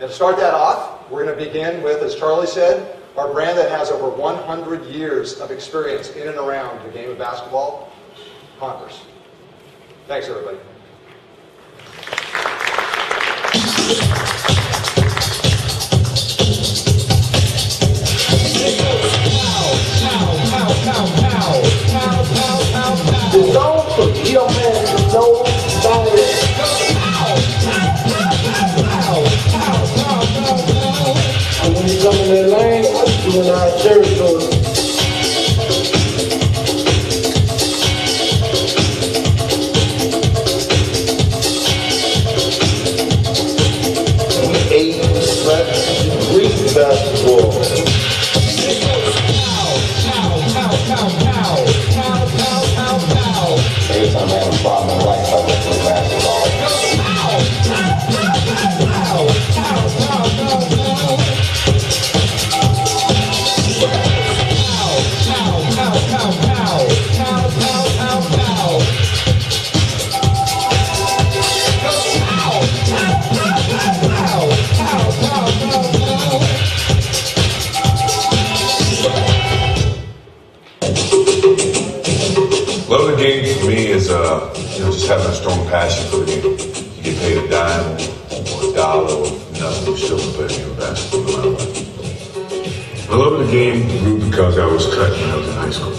And to start that off, we're going to begin with, as Charlie said, our brand that has over 100 years of experience in and around the game of basketball, Converse. Thanks, everybody. You don't have no balance. And when you come in that lane, I'm doing our territory. We ate, slept, breathed basketball. Every time I have a problem in life, I look for basketball. Love the game for me is just having a strong passion for the game. You get paid a dime or a dollar or nothing, you still can play the game of basketball no matter what. I love the game grew because I was cut when I was in high school,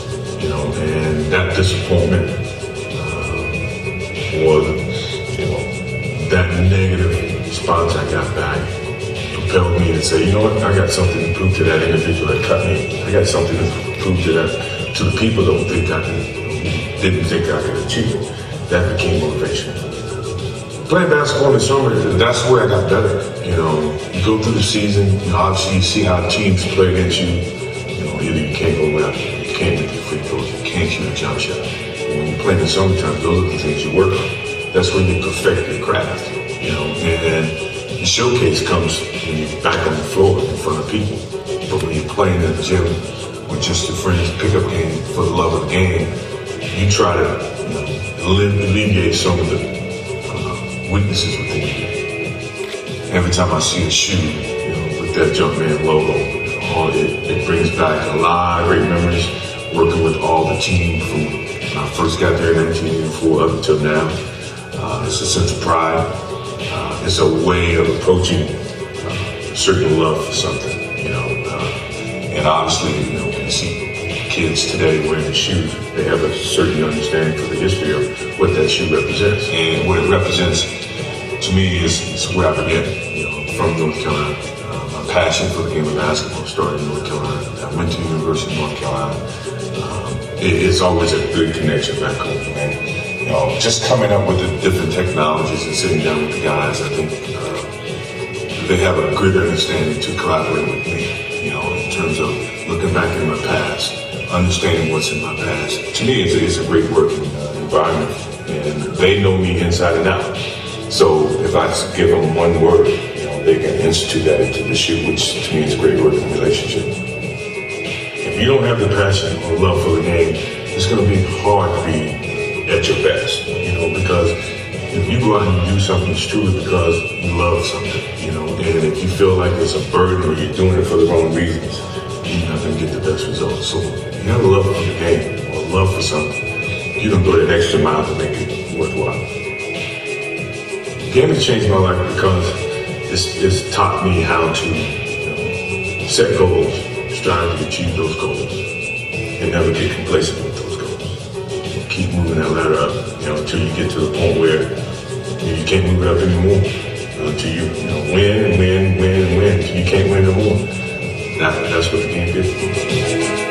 and that disappointment was, that negative response I got back propelled me to say, you know what, I got something to prove to that individual that cut me. I got something to prove to the people that didn't think I could achieve it. That became motivation. Playing basketball in the summer, that's where I got better. You go through the season, obviously you see how teams play against you. Either you can't go left, you can't make the free throws, you can't shoot a jump shot. When you play in the summertime, those are the things you work on. That's when you perfect your craft, and the showcase comes when you're back on the floor in front of people. But when you're playing in the gym with just your friends, pickup game for the love of the game, you try to alleviate some of the weaknesses within you. Every time I see a shoe, with that Jumpman logo, it brings back a lot of great memories working with all the team from when I first got there in 1984 up until now. It's a sense of pride. It's a way of approaching certain love for something, and obviously, when you see kids today wearing the shoes, they have a certain understanding for the history of what that shoe represents. And what it represents to me is where I began, from North Carolina. My passion for the game of basketball started in North Carolina. I went to the University of North Carolina. It's always a good connection back home. And just coming up with the different technologies and sitting down with the guys, I think they have a good understanding to collaborate with me, in terms of looking back in my past, understanding what's in my past. To me, it's a great working environment, and they know me inside and out. So if I give them one word, they can institute that into the shoe, which to me is a great working relationship. If you don't have the passion or love for the game, it's going to be hard to be at your best, because if you go out and you do something, it's truly because you love something, and if you feel like it's a burden or you're doing it for the wrong reasons, you're not going to get the best results. So you have a love for the game or love for something, you can go that extra mile to make it worthwhile. The game has changed my life because it's taught me how to set goals, strive to achieve those goals, and never get complacent with those goals. Keep moving that ladder up, until you get to the point where you can't move it up anymore. Until you win and win and win and win, until you can't win no more. That's what the game did for me.